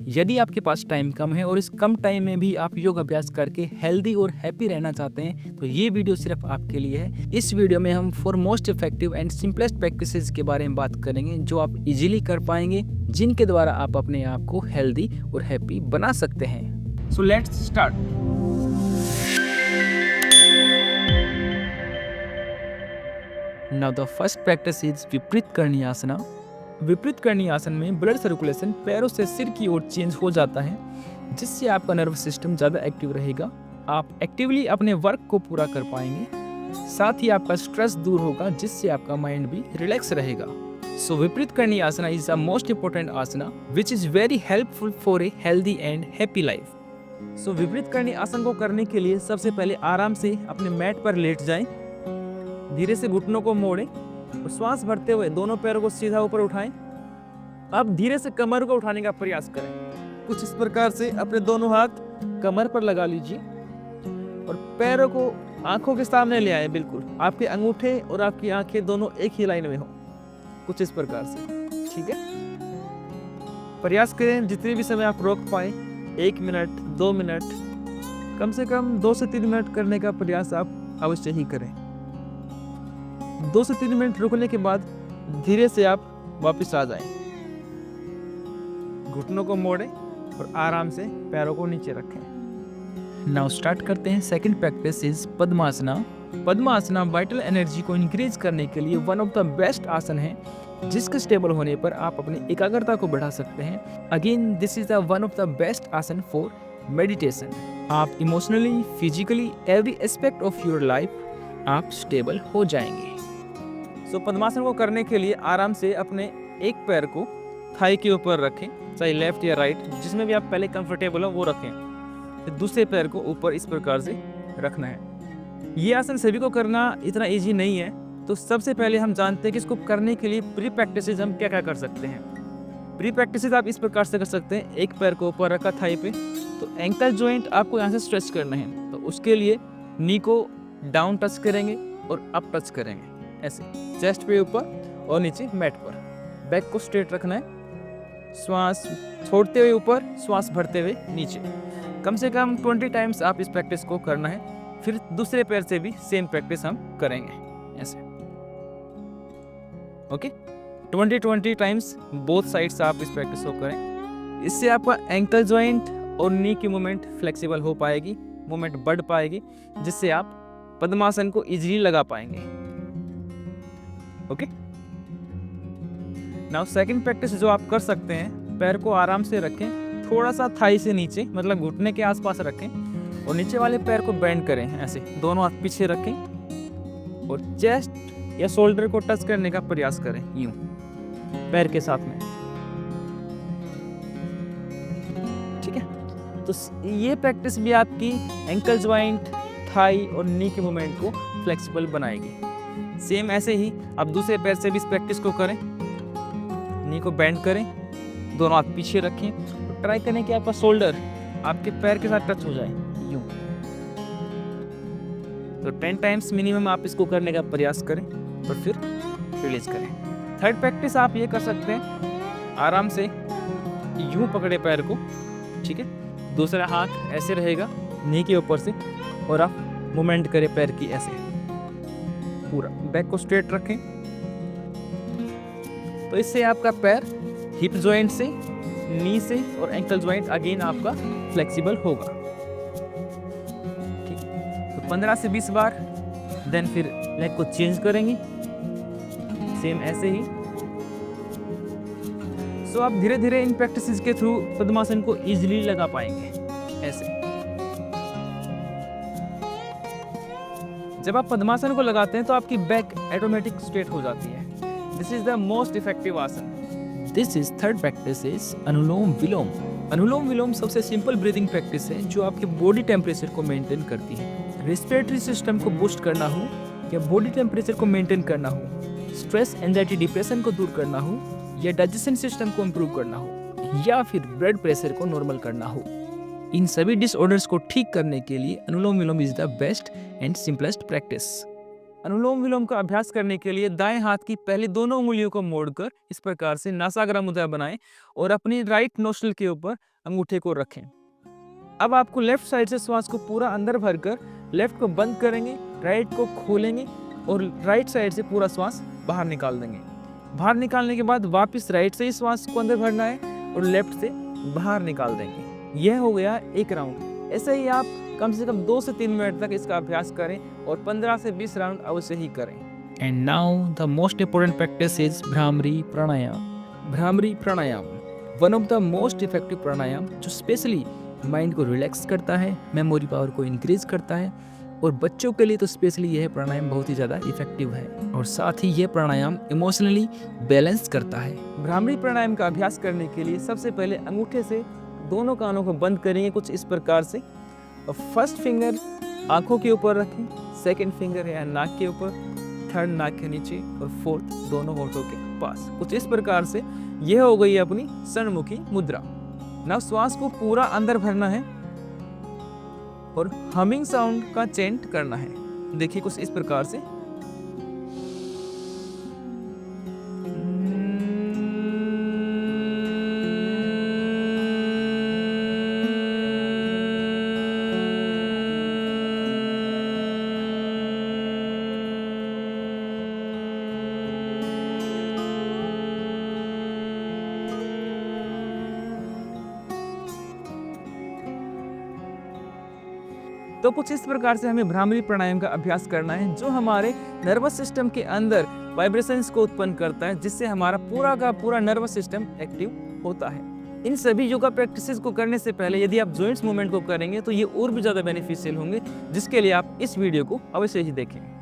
यदि आपके पास टाइम कम है और इस कम टाइम में भी आप योग अभ्यास करके हेल्दी और हैप्पी रहना चाहते हैं तो ये वीडियो सिर्फ आपके लिए है। इस वीडियो में हम 4 most effective and simplest practices के बारे में बात करेंगे जो आप इजीली कर पाएंगे, जिनके द्वारा आप अपने आप को हेल्दी और हैप्पी बना सकते हैं। So let's start. Now the first practice is विपरीत करणी आसना। विपरीत करणी आसन में ब्लड सर्कुलेशन पैरों से सिर की ओर चेंज हो जाता है, जिससे आपका नर्वस सिस्टम ज़्यादा एक्टिव रहेगा। आप एक्टिवली अपने वर्क को पूरा कर पाएंगे, साथ ही आपका स्ट्रेस दूर होगा, जिससे आपका माइंड भी रिलैक्स रहेगा। So Viparita Karani asana is the most important asana which is very helpful for a healthy and happy life. So Viparita Karani आसन को करने के लिए सबसे पहले आराम से अपने मैट पर लेट जाएं, धीरे से घुटनों को मोड़ें और श्वास भरते हुए दोनों पैरों को सीधा ऊपर उठाएं। अब धीरे से कमर को उठाने का प्रयास करें। कुछ इस प्रकार से अपने दोनों हाथ कमर पर लगा लीजिए और पैरों को आंखों के सामने ले आए। बिल्कुल आपके अंगूठे और आपकी आंखें दोनों एक ही लाइन में हो, कुछ इस प्रकार से। ठीक है, प्रयास करें जितने भी समय आप रोक पाए, 1 मिनट 2 मिनट, कम से कम 2 से 3 मिनट करने का प्रयास आप अवश्य ही करें। 2 से 3 मिनट रुकने के बाद धीरे से आप वापस आ जाएं। घुटनों को मोड़ें और आराम से पैरों को नीचे रखें। नाउ स्टार्ट करते हैं। Second practice is padmasana. Padmasana vital energy को इंक्रीज करने के लिए वन ऑफ द बेस्ट आसन है, जिसके स्टेबल होने पर आप अपनी एकाग्रता को बढ़ा सकते हैं। Again this is the one of the best आसन फॉर मेडिटेशन। आप emotionally, physically, every aspect of your life आप स्टेबल हो जाएंगे। सो पद्मासन को करने के लिए आराम से अपने एक पैर को थाई के ऊपर रखें, चाहे लेफ्ट या राइट, जिसमें भी आप पहले कंफर्टेबल हो वो रखें। फिर दूसरे पैर को ऊपर इस प्रकार से रखना है। ये आसन सभी को करना इतना इजी नहीं है, तो सबसे पहले हम जानते हैं कि इसको करने के लिए प्री प्रैक्टिसेस हम क्या क्या कर सकते हैं। प्री प्रैक्टिसेस आप इस प्रकार से कर सकते हैं। एक पैर को ऊपर रखा थाई पे, तो एंकल जॉइंट आपको यहाँ से स्ट्रेच करना है। तो उसके लिए नी को डाउन टच करेंगे और अप टच करेंगे, ऐसे चेस्ट पे ऊपर और नीचे मैट पर। बैक को स्ट्रेट रखना है, श्वास छोड़ते हुए ऊपर, श्वास भरते हुए नीचे। कम से कम 20 टाइम्स आप इस प्रैक्टिस को करना है। फिर दूसरे पैर से भी सेम प्रैक्टिस हम करेंगे, ऐसे। ओके, 20 टाइम्स बोथ साइड्स आप इस प्रैक्टिस को करें। इससे आपका एंकल जॉइंट और नी की मूवमेंट फ्लेक्सिबल हो पाएगी, मूवमेंट बढ़ पाएगी, जिससे आप पद्मासन को इजीली लगा पाएंगे। ओके, नाउ सेकंड प्रैक्टिस जो आप कर सकते हैं, पैर को आराम से रखें, थोड़ा सा थाई से नीचे, मतलब घुटने के आसपास रखें और नीचे वाले पैर को बेंड करें, ऐसे दोनों हाथ पीछे रखें और चेस्ट या शोल्डर को टच करने का प्रयास करें, यूं पैर के साथ में। ठीक है, तो ये प्रैक्टिस भी आपकी एंकल ज्वाइंट, थाई और नी के मूवमेंट को फ्लेक्सिबल बनाएगी। सेम ऐसे ही आप दूसरे पैर से भी इस प्रैक्टिस को करें। नी को बेंड करें, दोनों हाथ पीछे रखें और ट्राई करें कि आपका शोल्डर आपके पैर के साथ टच हो जाए, यूं। तो 10 टाइम्स मिनिमम आप इसको करने का प्रयास करें और फिर रिलीज करें। थर्ड प्रैक्टिस आप ये कर सकते हैं, आराम से यूं पकड़े पैर को, ठीक है, दूसरा हाथ ऐसे रहेगा नी के ऊपर से और आप मूवमेंट करें पैर की, ऐसे पूरा बैक को स्ट्रेट रखें। तो इससे आपका पैर हिप जॉइंट से, नी से और एंकल जॉइंट अगेन आपका फ्लेक्सिबल होगा। ठीक, तो 15 से 20 बार, देन फिर लेग को चेंज करेंगे, सेम ऐसे ही। सो आप धीरे धीरे इन प्रैक्टिसेस के थ्रू पद्मासन को इजीली लगा पाएंगे, ऐसे। जब आप पद्मासन को लगाते हैं तो आपकी बैक ऑटोमेटिक स्ट्रेट हो जाती है। This is the most effective asana. This is third practice is Anulom Vilom. Anulom Vilom सबसे सिंपल ब्रीदिंग प्रैक्टिस है जो आपके बॉडी टेम्परेचर को मेंटेन करती है। रेस्पिरेटरी सिस्टम को बूस्ट करना हो या बॉडी टेम्परेचर को मेंटेन करना हो, स्ट्रेस, एंजाइटी, डिप्रेशन को दूर करना हो या डाइजेशन सिस्टम को इम्प्रूव करना हो या फिर ब्लड प्रेशर को नॉर्मल करना हो, इन सभी डिसऑर्डर्स को ठीक करने के लिए Anulom Vilom is the best and simplest practice. Anulom Vilom का अभ्यास करने के लिए दाएं हाथ की पहले दोनों उंगलियों को मोड़कर इस प्रकार से नासाग्र मुद्रा बनाएं और अपनी राइट नोस्ट्रिल के ऊपर अंगूठे को रखें। अब आपको लेफ्ट साइड से श्वास को पूरा अंदर भरकर लेफ्ट को बंद करेंगे, राइट को खोलेंगे और राइट साइड से पूरा श्वास बाहर निकाल देंगे। बाहर निकालने के बाद वापस राइट से ही श्वास को अंदर भरना है और लेफ्ट से बाहर निकाल देंगे। यह हो गया एक राउंड। ऐसे ही आप कम से कम 2 से 3 मिनट तक इसका अभ्यास करें और 15 से 20 राउंड अवश्य ही करें। And now the most important practice is Bhramari pranayama. Bhramari pranayama one of the most effective pranayama जो स्पेशली माइंड को रिलैक्स करता है, मेमोरी पावर को इंक्रीज करता है और बच्चों के लिए तो स्पेशली यह प्राणायाम बहुत ही ज़्यादा इफेक्टिव है और साथ ही यह प्राणायाम इमोशनली बैलेंस करता है। भ्रामरी प्राणायाम का अभ्यास करने के लिए सबसे पहले अंगूठे से दोनों कानों को बंद करेंगे कुछ इस प्रकार से और फर्स्ट फिंगर आंखों के ऊपर रखें, सेकंड फिंगर है नाक के ऊपर, थर्ड नाक के नीचे और फोर्थ दोनों होठों के पास। कुछ इस प्रकार से यह हो गई अपनी षणमुखी मुद्रा। now श्वास को पूरा अंदर भरना है और हमिंग साउंड का चेंट करना है। देखिए कुछ इस प्रकार से तो कुछ इस प्रकार से हमें भ्रामरी प्राणायाम का अभ्यास करना है जो हमारे नर्वस सिस्टम के अंदर वाइब्रेशंस को उत्पन्न करता है जिससे हमारा पूरा का पूरा नर्वस सिस्टम एक्टिव होता है। इन सभी योगा प्रैक्टिसेस को करने से पहले यदि आप जॉइंट्स मूवमेंट को करेंगे तो ये और भी ज़्यादा बेनिफिशियल होंगे, जिसके लिए आप इस वीडियो को अवश्य ही देखें।